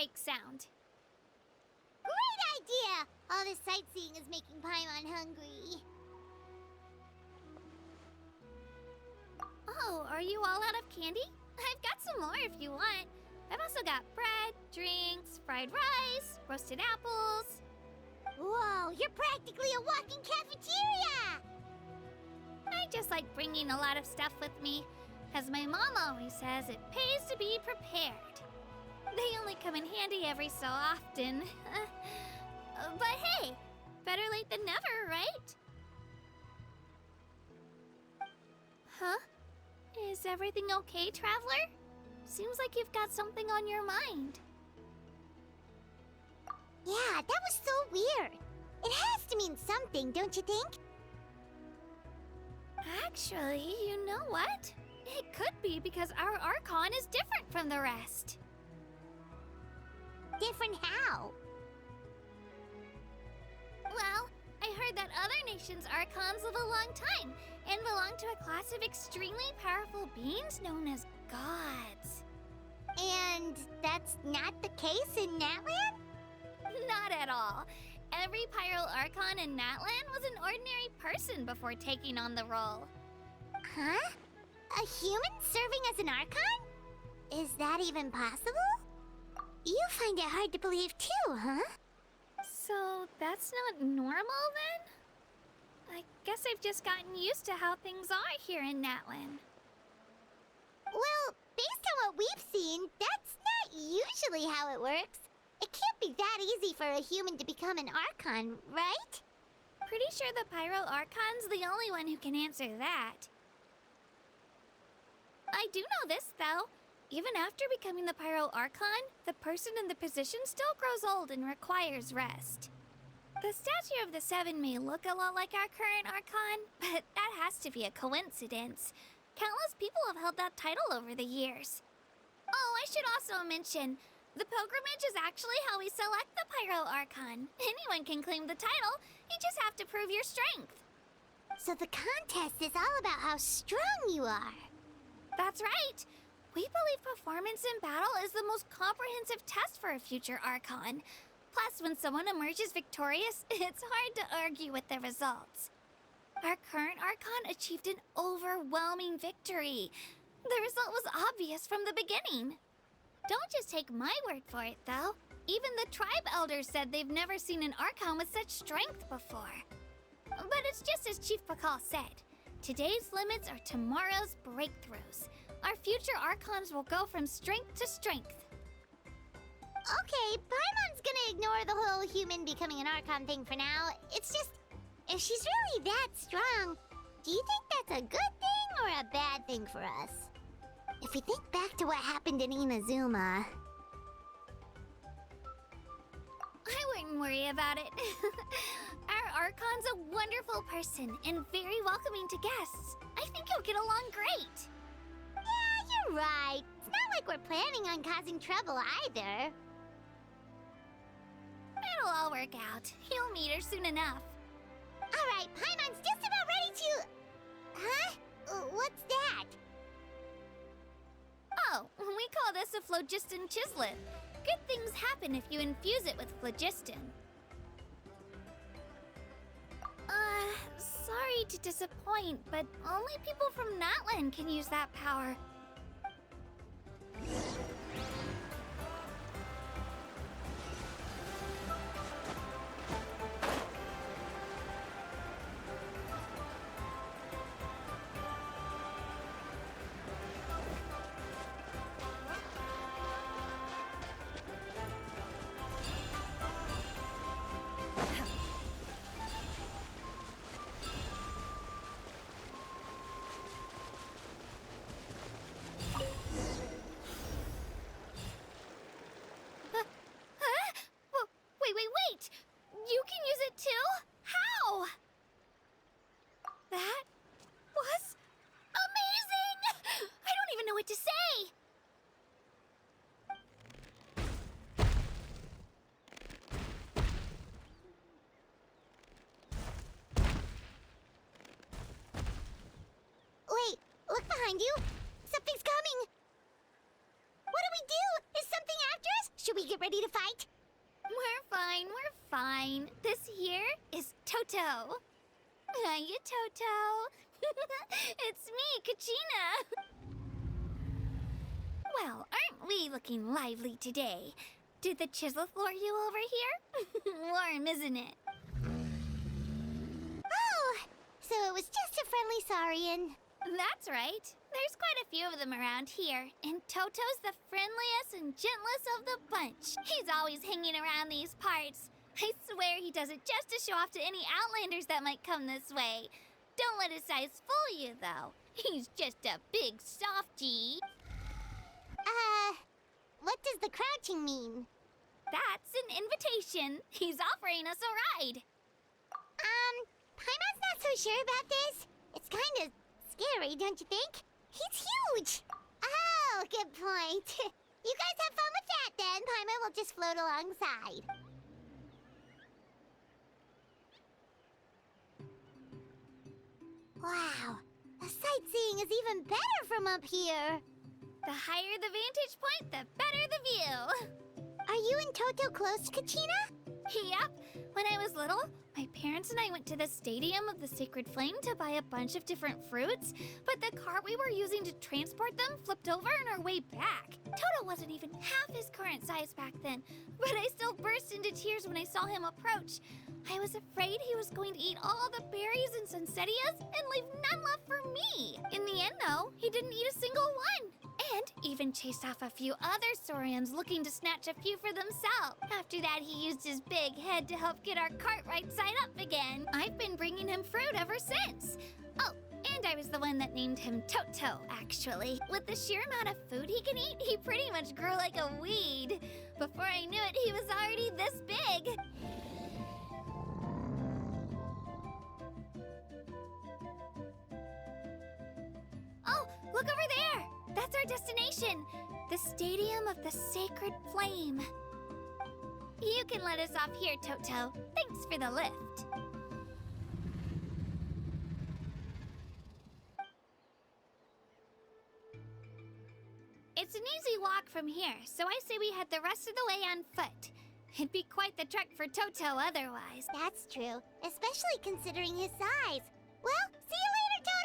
break sound. Great idea! All this sightseeing is making Paimon hungry. Oh, are you all out of candy? I've got some more if you want. I've also got bread, drinks, fried rice, roasted apples. Whoa, you're practically a walking cafeteria! I just like bringing a lot of stuff with me. As my mom always says, it pays to be prepared. They only come in handy every so often. But hey, better late than never, right? Huh? Is everything okay, Traveler? Seems like you've got something on your mind. Yeah, that was so weird. It has to mean something, don't you think? Actually, you know what? It could be because our Archon is different from the rest. Different how? Well, I heard that other nations' Archons live a long time and belong to a class of extremely powerful beings known as gods. And that's not the case in Natlan? Not at all. Every Pyro Archon in Natlan was an ordinary person before taking on the role. Huh? A human serving as an Archon? Is that even possible? You find it hard to believe too, huh? So that's not normal then? I guess I've just gotten used to how things are here in Natlan. Well, based on what we've seen, that's not usually how it works. It can't be that easy for a human to become an Archon, right? Pretty sure the Pyro Archon's the only one who can answer that. I do know this, though. Even after becoming the Pyro Archon, the person in the position still grows old and requires rest. The statue of the Seven may look a lot like our current Archon, but that has to be a coincidence. Countless people have held that title over the years. Oh, I should also mention, the pilgrimage is actually how we select the Pyro Archon. Anyone can claim the title, you just have to prove your strength. So the contest is all about how strong you are. That's right. We believe performance in battle is the most comprehensive test for a future Archon. Plus, when someone emerges victorious, it's hard to argue with the results. Our current Archon achieved an overwhelming victory. The result was obvious from the beginning. Don't just take my word for it, though. Even the tribe elders said they've never seen an Archon with such strength before. But it's just as Chief Pakal said. Today's limits are tomorrow's breakthroughs. Our future Archons will go from strength to strength. Okay, Paimon's gonna ignore the whole human becoming an Archon thing for now. It's just, if she's really that strong, do you think that's a good thing or a bad thing for us? If we think back to what happened in Inazuma... I wouldn't worry about it. Our Archon's a wonderful person and very welcoming to guests. I think you'll get along great. Yeah, you're right. It's not like we're planning on causing trouble either. It'll all work out. You'll meet her soon enough. Alright, Paimon's just about ready to... Huh? What's that? Oh, we call this a phlogiston chislet. Good things happen if you infuse it with phlogiston. Sorry to disappoint, but only people from Natlan can use that power. Wait! You can use it too? How? That was amazing! I don't even know what to say! Wait, look behind you! Something's coming! What do? Is something after us? Should we get ready to fight? We're fine. This here is Toto. Hiya, Toto. It's me, Kachina. Well, aren't we looking lively today? Did the chisel floor you over here? Warm, isn't it? Oh, so it was just a friendly Saurian. That's right. There's quite a few of them around here, and Toto's the friendliest and gentlest of the bunch. He's always hanging around these parts. I swear he does it just to show off to any Outlanders that might come this way. Don't let his size fool you, though. He's just a big softie. What does the crouching mean? That's an invitation. He's offering us a ride. Paimon's not so sure about this. It's kind of scary, don't you think? He's huge! Oh, good point. You guys have fun with that then. Paimon will just float alongside. Wow, the sightseeing is even better from up here. The higher the vantage point, the better the view. Are you and Toto close, Kachina? Yep. When I was little, my parents and I went to the Stadium of the Sacred Flame to buy a bunch of different fruits, but the cart we were using to transport them flipped over on our way back. Toto wasn't even half his current size back then, but I still burst into tears when I saw him approach. I was afraid he was going to eat all the berries and sunsettias and leave none left for me. In the end, though, he didn't eat a single one. And even chased off a few other Saurians looking to snatch a few for themselves. After that, he used his big head to help get our cart right side up again. I've been bringing him fruit ever since. Oh, and I was the one that named him Toto, actually. With the sheer amount of food he can eat, he pretty much grew like a weed. Before I knew it, he was already this big. Oh, look over there! That's our destination! The Stadium of the Sacred Flame. You can let us off here, Toto. Thanks for the lift. It's an easy walk from here, so I say we head the rest of the way on foot. It'd be quite the trek for Toto otherwise. That's true, especially considering his size. Well, see you later, Toto!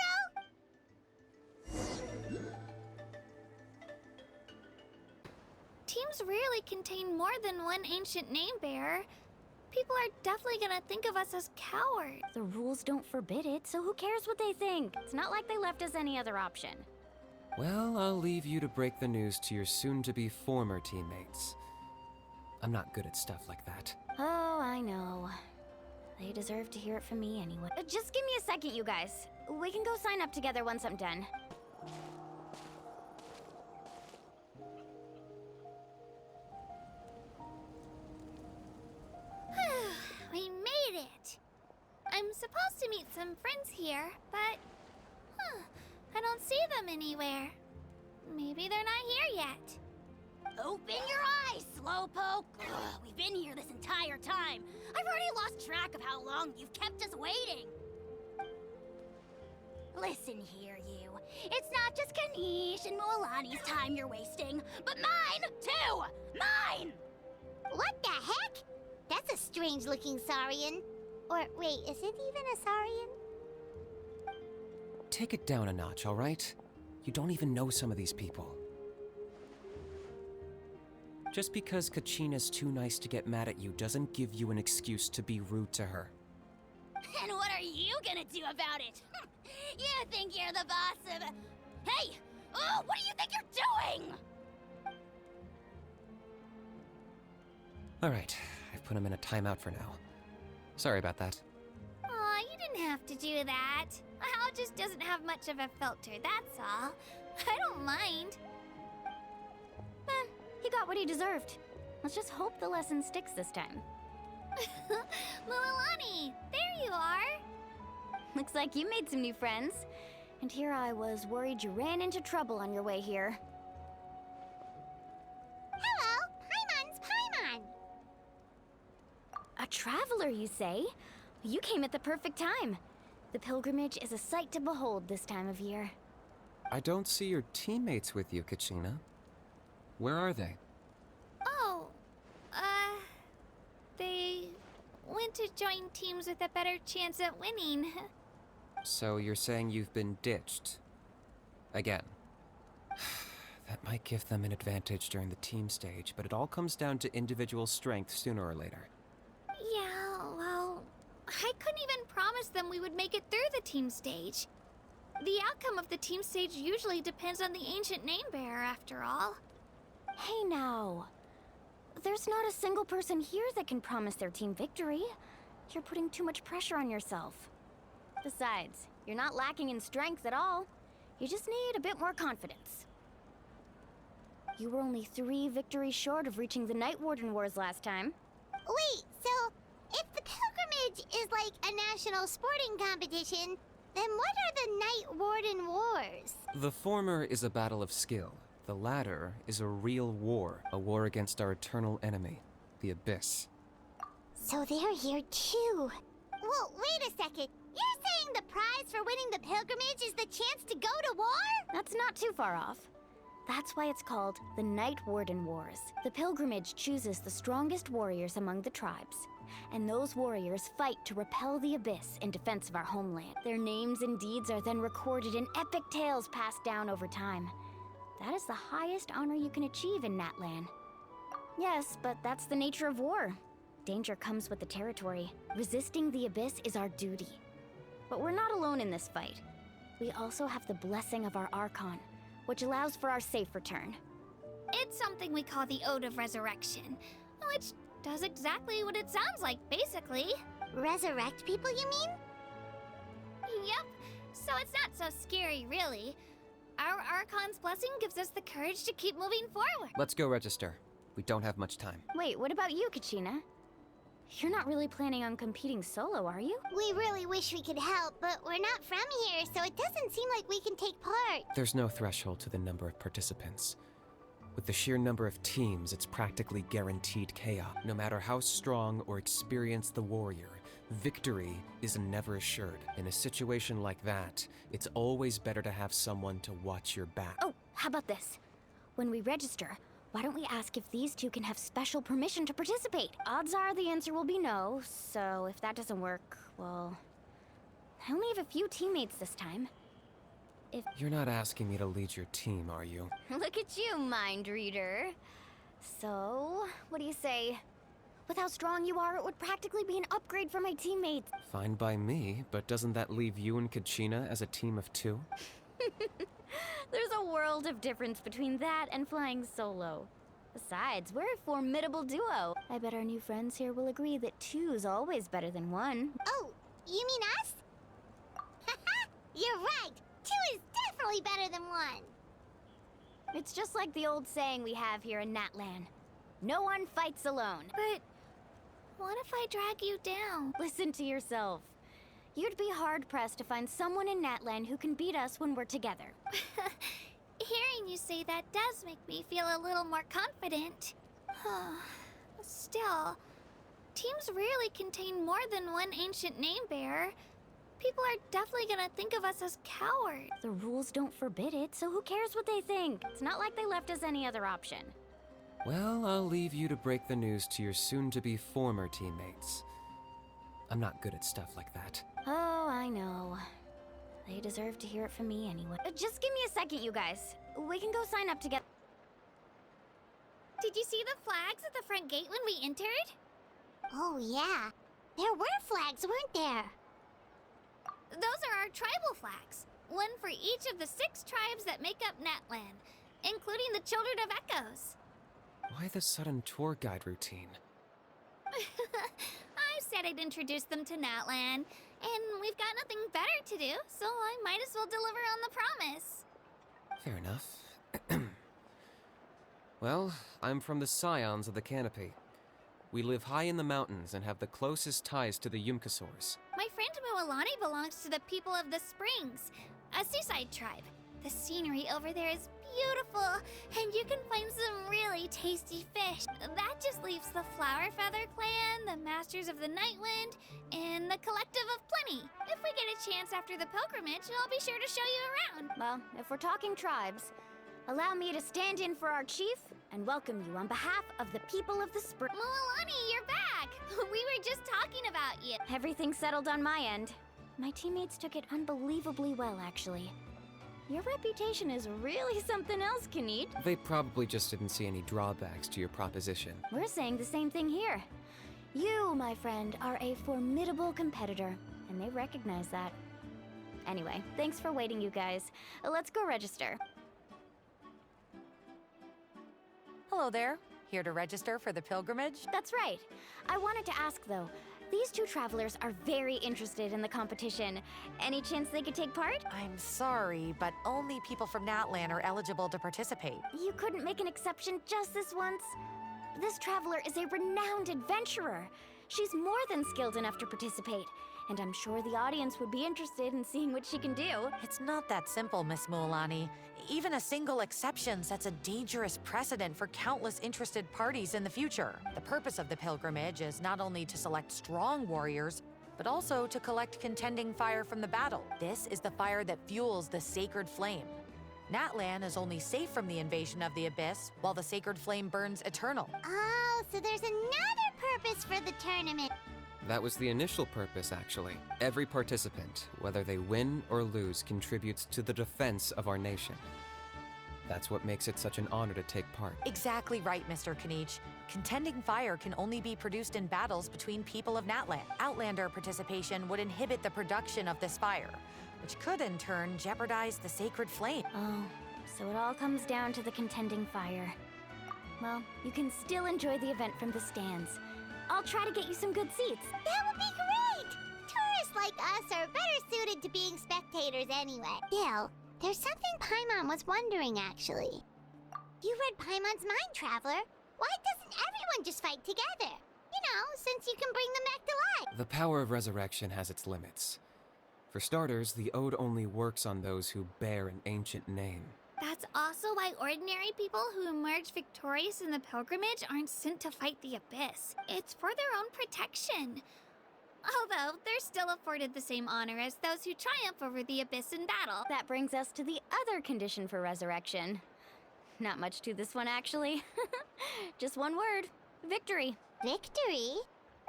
Teams rarely contain more than one ancient name bearer. People are definitely gonna think of us as cowards. The rules don't forbid it, so who cares what they think? It's not like they left us any other option. Well, I'll leave you to break the news to your soon-to-be former teammates. I'm not good at stuff like that. Oh, I know. They deserve to hear it from me anyway. Just give me a second, you guys. We can go sign up together once I'm done. We made it! I'm supposed to meet some friends here, but... I don't see them anywhere. Maybe they're not here yet. Open your eyes, Slowpoke! Ugh, we've been here this entire time. I've already lost track of how long you've kept us waiting. Listen here, you. It's not just Kanish and Moalani's time you're wasting, but mine, too! Mine! What the heck? That's a strange-looking Saurian. Or, wait, is it even a Saurian? Take it down a notch, all right? You don't even know some of these people. Just because Kachina's too nice to get mad at you doesn't give you an excuse to be rude to her. And what are you gonna do about it? You think you're the boss of... Hey! Oh, what do you think you're doing? All right, I've put him in a timeout for now. Sorry about that. Aw, you didn't have to do that. Hal just doesn't have much of a filter, that's all. I don't mind. He got what he deserved. Let's just hope the lesson sticks this time. Mualani, there you are. Looks like you made some new friends. And here I was worried you ran into trouble on your way here. Hello, Paimon's Paimon. A traveler, you say? You came at the perfect time. The pilgrimage is a sight to behold this time of year. I don't see your teammates with you, Kachina. Where are they? Oh, tend to join teams with a better chance at winning. So you're saying you've been ditched? Again. That might give them an advantage during the team stage, but it all comes down to individual strength sooner or later. Yeah, well, I couldn't even promise them we would make it through the team stage. The outcome of the team stage usually depends on the ancient name bearer, after all. Hey now. There's not a single person here that can promise their team victory. You're putting too much pressure on yourself. Besides, you're not lacking in strength at all. You just need a bit more confidence. You were only 3 victories short of reaching the Night Warden Wars last time. Wait, so if the pilgrimage is like a national sporting competition, then what are the Night Warden Wars? The former is a battle of skill. The latter is a real war. A war against our eternal enemy, the Abyss. So they're here too. Well, wait a second. You're saying the prize for winning the pilgrimage is the chance to go to war? That's not too far off. That's why it's called the Night Warden Wars. The pilgrimage chooses the strongest warriors among the tribes, and those warriors fight to repel the Abyss in defense of our homeland. Their names and deeds are then recorded in epic tales passed down over time. That is the highest honor you can achieve in Natlan. Yes, but that's the nature of war. Danger comes with the territory. Resisting the Abyss is our duty. But we're not alone in this fight. We also have the blessing of our Archon, which allows for our safe return. It's something we call the Ode of Resurrection, which does exactly what it sounds like, basically. Resurrect people, you mean? Yep, so it's not so scary, really. Our Archon's blessing gives us the courage to keep moving forward. Let's go register. We don't have much time. Wait, what about you, Kachina? You're not really planning on competing solo, are you? We really wish we could help, but we're not from here, so it doesn't seem like we can take part. There's no threshold to the number of participants. With the sheer number of teams, it's practically guaranteed chaos. No matter how strong or experienced the warrior, victory is never assured. In a situation like that, it's always better to have someone to watch your back. Oh, how about this? When we register, why don't we ask if these two can have special permission to participate? Odds are the answer will be no, so if that doesn't work, well, I only have a few teammates this time. You're not asking me to lead your team, are you? Look at you, mind reader. So, what do you say? With how strong you are, it would practically be an upgrade for my teammates. Fine by me, but doesn't that leave you and Kachina as a team of 2? There's a world of difference between that and flying solo. Besides, we're a formidable duo. I bet our new friends here will agree that 2's always better than 1. Oh, you mean us? Haha, you're right. 2 is definitely better than 1. It's just like the old saying we have here in Natlan. No one fights alone. But what if I drag you down? Listen to yourself. You'd be hard-pressed to find someone in Natlan who can beat us when we're together. Hearing you say that does make me feel a little more confident. Still, teams rarely contain more than one ancient name bearer. People are definitely gonna think of us as cowards. The rules don't forbid it, so who cares what they think? It's not like they left us any other option. Well, I'll leave you to break the news to your soon-to-be former teammates. I'm not good at stuff like that. Oh, I know. They deserve to hear it from me anyway. Just give me a second, you guys. We can go sign up together. Did you see the flags at the front gate when we entered? Oh, yeah. There were flags, weren't there? Those are our tribal flags. One for each of the 6 tribes that make up Natlan, including the Children of Echoes. Why the sudden tour guide routine? I said I'd introduce them to Natlan, and we've got nothing better to do, so I might as well deliver on the promise. Fair enough. Well, I'm from the Scions of the Canopy. We live high in the mountains and have the closest ties to the Yumkasaurs. My friend Mualani belongs to the people of the Springs, a seaside tribe. The scenery over there is beautiful, and you can find some really tasty fish. That just leaves the Flower Feather Clan, the Masters of the Nightwind, and the Collective of Plenty. If we get a chance after the pilgrimage, I'll be sure to show you around. Well, if we're talking tribes, allow me to stand in for our chief and welcome you on behalf of the people of the Spring. Mualani, you're back! We were just talking about you. Everything's settled on my end. My teammates took it unbelievably well, actually. Your reputation is really something else, Kanit. They probably just didn't see any drawbacks to your proposition. We're saying the same thing here. You, my friend, are a formidable competitor, and they recognize that. Anyway, thanks for waiting, you guys. Let's go register. Hello there. Here to register for the pilgrimage? That's right. I wanted to ask, though. These two travelers are very interested in the competition. Any chance they could take part? I'm sorry, but only people from Natlan are eligible to participate. You couldn't make an exception just this once? This traveler is a renowned adventurer. She's more than skilled enough to participate, and I'm sure the audience would be interested in seeing what she can do. It's not that simple, Miss Mualani. Even a single exception sets a dangerous precedent for countless interested parties in the future. The purpose of the pilgrimage is not only to select strong warriors, but also to collect contending fire from the battle. This is the fire that fuels the sacred flame. Natlan is only safe from the invasion of the abyss, while the sacred flame burns eternal. Oh, so there's another purpose for the tournament. That was the initial purpose, actually. Every participant, whether they win or lose, contributes to the defense of our nation. That's what makes it such an honor to take part. Exactly right, Mr. Kanich. Contending fire can only be produced in battles between people of Natlan. Outlander participation would inhibit the production of this fire, which could in turn jeopardize the sacred flame. Oh, so it all comes down to the contending fire. Well, you can still enjoy the event from the stands. I'll try to get you some good seats. That would be great! Tourists like us are better suited to being spectators anyway. Gil, there's something Paimon was wondering, actually. You read Paimon's mind, Traveler. Why doesn't everyone just fight together? You know, since you can bring them back to life. The power of resurrection has its limits. For starters, the ode only works on those who bear an ancient name. That's also why ordinary people who emerge victorious in the pilgrimage aren't sent to fight the abyss. It's for their own protection. Although, they're still afforded the same honor as those who triumph over the abyss in battle. That brings us to the other condition for resurrection. Not much to this one, actually. Just one word. Victory. Victory?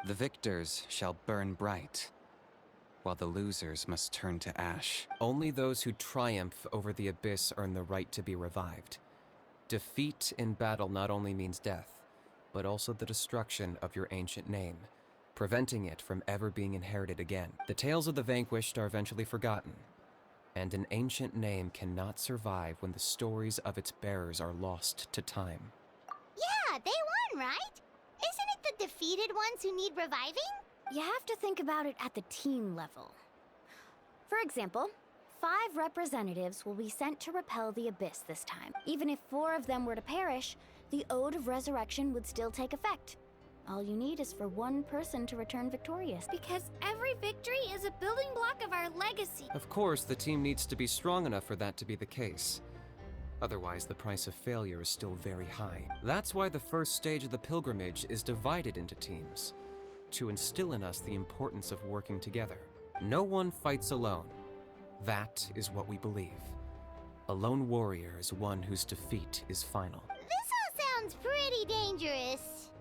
The victors shall burn bright, while the losers must turn to ash. Only those who triumph over the abyss earn the right to be revived. Defeat in battle not only means death, but also the destruction of your ancient name, preventing it from ever being inherited again. The tales of the vanquished are eventually forgotten, and an ancient name cannot survive when the stories of its bearers are lost to time. Yeah, they won, right? Isn't it the defeated ones who need reviving? You have to think about it at the team level. For example, 5 representatives will be sent to repel the abyss this time. Even if 4 of them were to perish, the Ode of Resurrection would still take effect. All you need is for 1 person to return victorious. Because every victory is a building block of our legacy. Of course, the team needs to be strong enough for that to be the case. Otherwise, the price of failure is still very high. That's why the first stage of the pilgrimage is divided into teams, to instill in us the importance of working together. No one fights alone. That is what we believe. A lone warrior is one whose defeat is final. This all sounds pretty dangerous.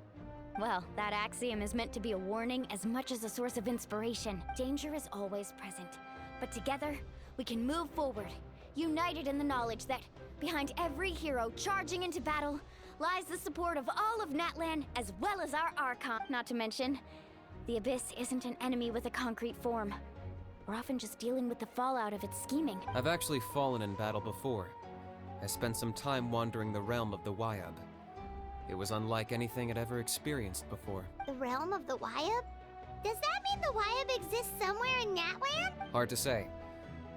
Well, that axiom is meant to be a warning as much as a source of inspiration. Danger is always present, but together, we can move forward, united in the knowledge that behind every hero charging into battle lies the support of all of Natlan as well as our Archon. Not to mention, the Abyss isn't an enemy with a concrete form. We're often just dealing with the fallout of its scheming. I've actually fallen in battle before. I spent some time wandering the realm of the Wyab. It was unlike anything I'd ever experienced before. The realm of the Wyab? Does that mean the Wyab exists somewhere in Natlan? Hard to say.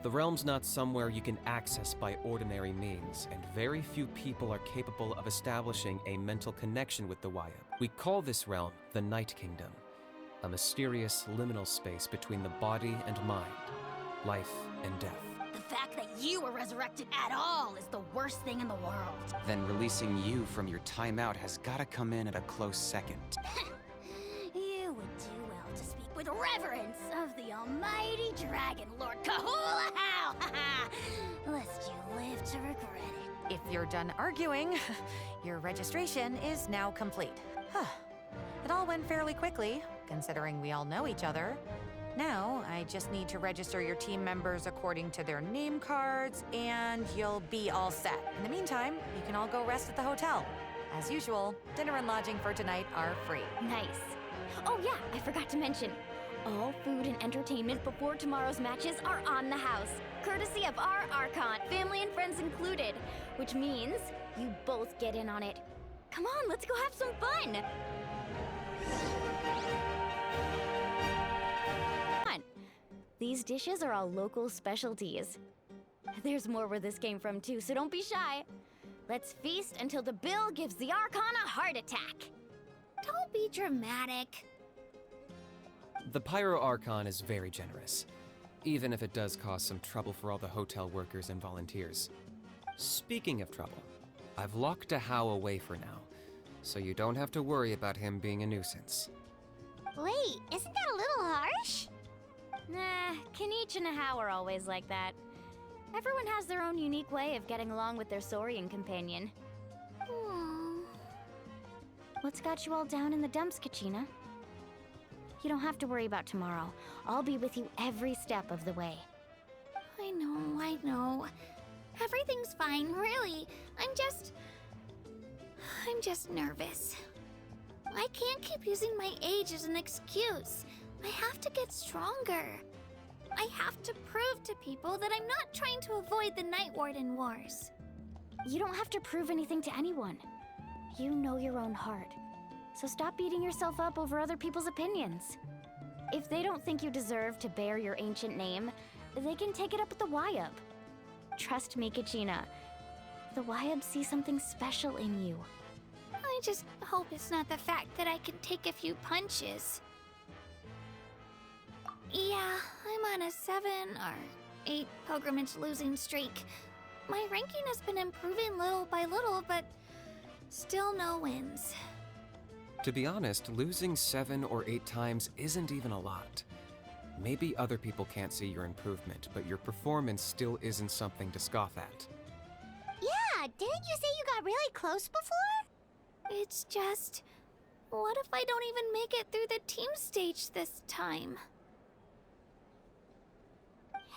The realm's not somewhere you can access by ordinary means, and very few people are capable of establishing a mental connection with the Wyab. We call this realm the Night Kingdom, a mysterious liminal space between the body and mind, life and death. The fact that you were resurrected at all is the worst thing in the world. Then releasing you from your timeout has gotta come in at a close second. You would do well to speak with reverence of the almighty Dragon Lord Kahula How! Lest you live to regret it. If you're done arguing, your registration is now complete. It all went went fairly quickly, considering we all know each other. Now, I just need to register your team members according to their name cards, and you'll be all set. In the meantime, you can all go rest at the hotel. As usual, dinner and lodging for tonight are free. Nice. Oh yeah, I forgot to mention. All food and entertainment before tomorrow's matches are on the house, courtesy of our Archon, family and friends included, which means you both get in on it. Come on, let's go have some fun! Come on. These dishes are all local specialties. There's more where this came from too, so don't be shy. Let's feast until the bill gives the Archon a heart attack. Don't be dramatic. The Pyro Archon is very generous, even if it does cause some trouble for all the hotel workers and volunteers. Speaking of trouble, I've locked a How away for now, so you don't have to worry about him being a nuisance. Wait, isn't that a little harsh? Nah, Kenichi and How are always like that. Everyone has their own unique way of getting along with their Saurian companion. What's got you all down in the dumps, Kachina? You don't have to worry about tomorrow. I'll be with you every step of the way. I know. Everything's fine, really. I'm just nervous. I can't keep using my age as an excuse. I have to get stronger. I have to prove to people that I'm not trying to avoid the Night Warden Wars. You don't have to prove anything to anyone. You know your own heart. So stop beating yourself up over other people's opinions. If they don't think you deserve to bear your ancient name, they can take it up with the Wyub. Trust me, Kachina. The Wyub see something special in you. I just hope it's not the fact that I can take a few punches. Yeah, I'm on a 7 or 8 pilgrimage losing streak. My ranking has been improving little by little, but still no wins. To be honest, losing 7 or 8 times isn't even a lot. Maybe other people can't see your improvement, but your performance still isn't something to scoff at. Yeah, didn't you say you got really close before? It's just, what if I don't even make it through the team stage this time?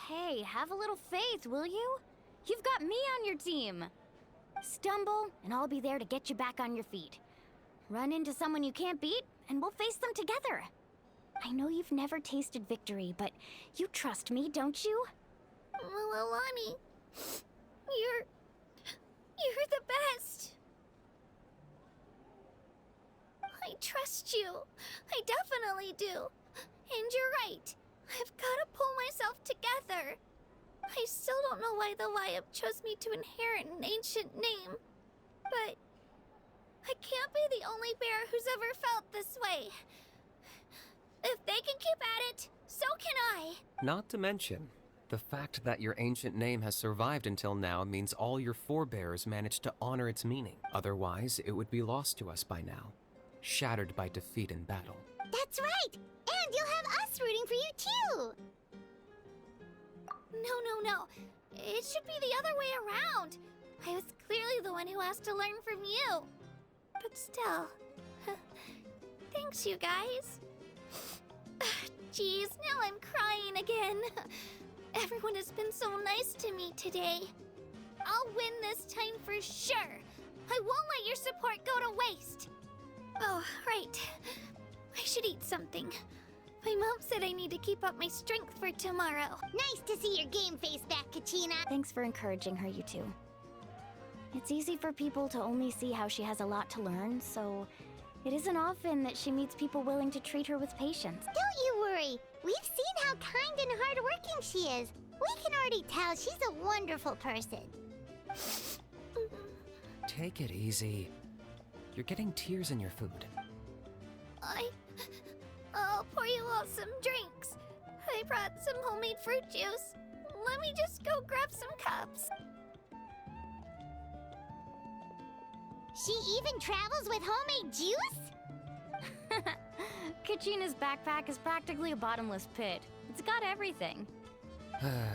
Hey, have a little faith, will you? You've got me on your team. Stumble, and I'll be there to get you back on your feet. Run into someone you can't beat, and we'll face them together. I know you've never tasted victory, but you trust me, don't you? Well, Alani, you're the best. I trust you. I definitely do. And you're right. I've got to pull myself together. I still don't know why the Wyub chose me to inherit an ancient name. But I can't be the only bear who's ever felt this way. If they can keep at it, so can I. Not to mention, the fact that your ancient name has survived until now means all your forebears managed to honor its meaning. Otherwise, it would be lost to us by now, shattered by defeat in battle. That's right! And you'll have us rooting for you too! No. It should be the other way around. I was clearly the one who asked to learn from you. But still, thanks you guys. Geez, now I'm crying again. Everyone has been so nice to me today. I'll win this time for sure. I won't let your support go to waste. Oh, right. I should eat something. My mom said I need to keep up my strength for tomorrow. Nice to see your game face back, Kachina. Thanks for encouraging her, you two. It's easy for people to only see how she has a lot to learn, so it isn't often that she meets people willing to treat her with patience. Don't you worry. We've seen how kind and hardworking she is. We can already tell she's a wonderful person. Take it easy. You're getting tears in your food. I'll pour you all some drinks. I brought some homemade fruit juice. Let me just go grab some cups. She even travels with homemade juice? Kachina's backpack is practically a bottomless pit. It's got everything.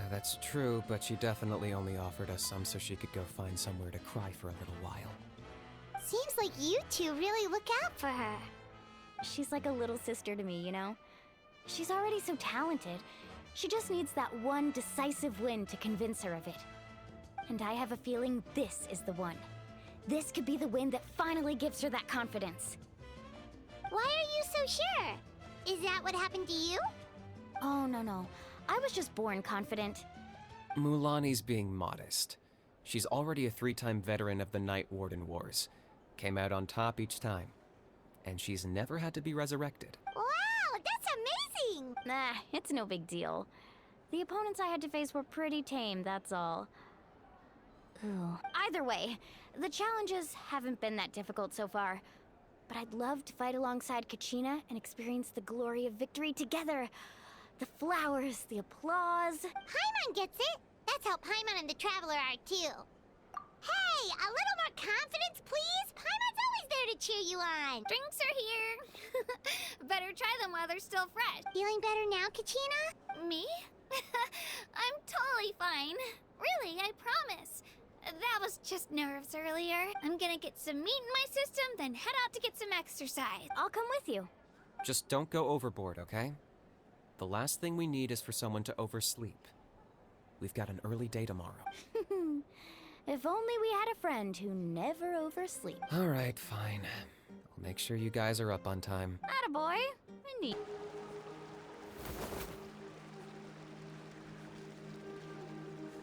That's true, but she definitely only offered us some so she could go find somewhere to cry for a little while. Seems like you two really look out for her. She's like a little sister to me, you know? She's already so talented. She just needs that one decisive win to convince her of it. And I have a feeling this is the one. This could be the win that finally gives her that confidence. Why are you so sure? Is that what happened to you? Oh, no. I was just born confident. Mulaney's being modest. She's already a 3-time veteran of the Night Warden Wars. Came out on top each time. And she's never had to be resurrected. Wow, that's amazing! Nah, it's no big deal. The opponents I had to face were pretty tame, that's all. Ooh. Either way, the challenges haven't been that difficult so far. But I'd love to fight alongside Kachina and experience the glory of victory together. The flowers, the applause. Paimon gets it. That's how Paimon and the Traveler are too. Hey, a little more confidence, please? Paimon's always there to cheer you on. Drinks are here. Better try them while they're still fresh. Feeling better now, Kachina? Me? I'm totally fine. Really, I promise. That was just nerves earlier. I'm gonna get some meat in my system, then head out to get some exercise. I'll come with you. Just don't go overboard, okay? The last thing we need is for someone to oversleep. We've got an early day tomorrow. If only we had a friend who never oversleeps. All right, fine. I'll make sure you guys are up on time. Attaboy. Neat.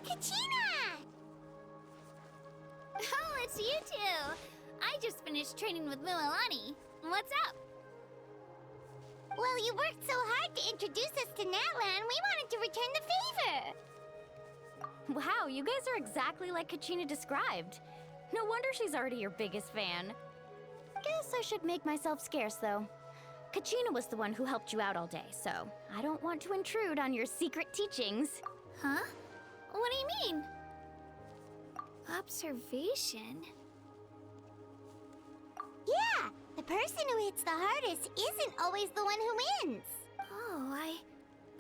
Kachina! Oh, it's you two. I just finished training with Mualani. What's up? Well, you worked so hard to introduce us to Natlan, we wanted to return the favor. Wow, you guys are exactly like Kachina described. No wonder she's already your biggest fan. Guess I should make myself scarce, though. Kachina was the one who helped you out all day, so I don't want to intrude on your secret teachings. Huh? What do you mean? Observation? Yeah, the person who hits the hardest isn't always the one who wins. Oh,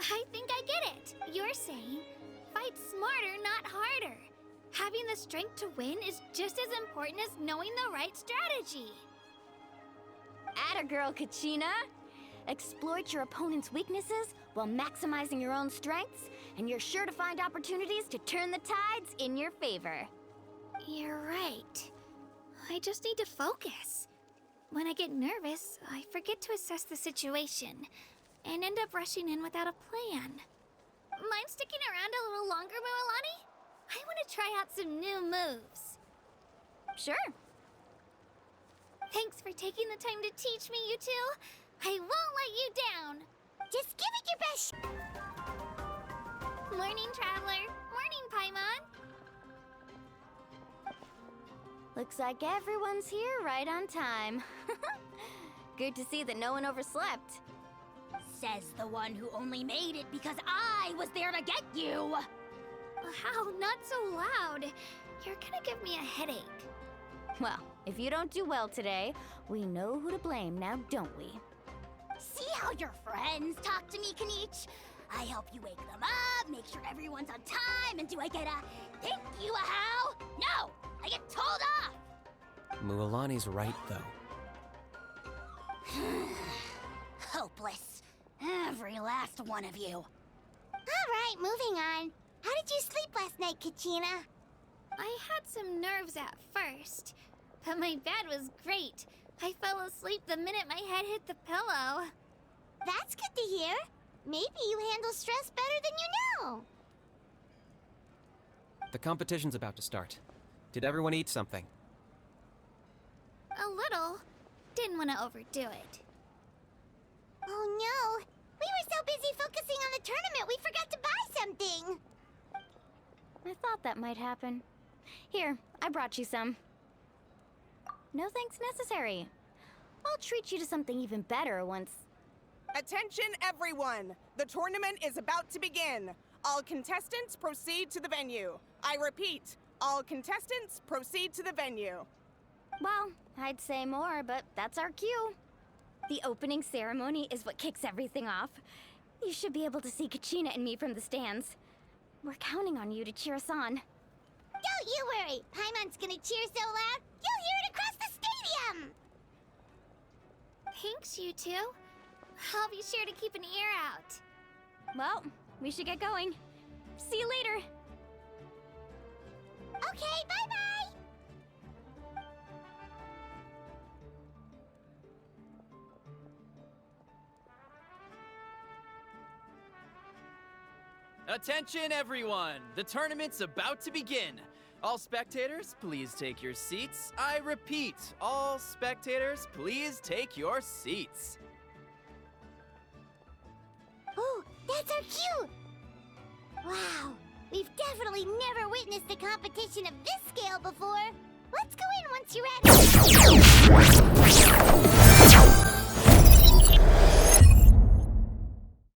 I think I get it. You're saying fight smarter, not harder. Having the strength to win is just as important as knowing the right strategy. Atta girl, Kachina! Exploit your opponent's weaknesses while maximizing your own strengths, and you're sure to find opportunities to turn the tides in your favor. You're right. I just need to focus. When I get nervous, I forget to assess the situation and end up rushing in without a plan. Mind sticking around a little longer, Mualani? I want to try out some new moves. Sure. Thanks for taking the time to teach me, you two. I won't let you down. Just give it your best. Morning, Traveler. Morning, Paimon. Looks like everyone's here right on time. Good to see that no one overslept. Says the one who only made it because I was there to get you! How? Not so loud. You're gonna give me a headache. Well, if you don't do well today, we know who to blame now, don't we? See how your friends talk to me, Kanich? I help you wake them up, make sure everyone's on time, and do I get a thank you a how? No! I get told off! Mualani's right, though. Hopeless. Every last one of you. All right, moving on. How did you sleep last night, Kachina? I had some nerves at first, but my bed was great. I fell asleep the minute my head hit the pillow. That's good to hear. Maybe you handle stress better than you know. The competition's about to start. Did everyone eat something? A little. Didn't want to overdo it. Oh no! We were so busy focusing on the tournament we forgot to buy something! I thought that might happen. Here, I brought you some. No thanks necessary. I'll treat you to something even better once... Attention everyone! The tournament is about to begin. All contestants proceed to the venue. I repeat, all contestants proceed to the venue. Well, I'd say more, but that's our cue. The opening ceremony is what kicks everything off. You should be able to see Kachina and me from the stands. We're counting on you to cheer us on. Don't you worry! Paimon's gonna cheer so loud, you'll hear it across the stadium! Thanks, you two. I'll be sure to keep an ear out. Well, we should get going. See you later. Okay, bye-bye! Attention, everyone! The tournament's about to begin. All spectators, please take your seats. I repeat, all spectators, please take your seats. Oh, that's our cue! Wow, we've definitely never witnessed a competition of this scale before. Let's go in once you're ready.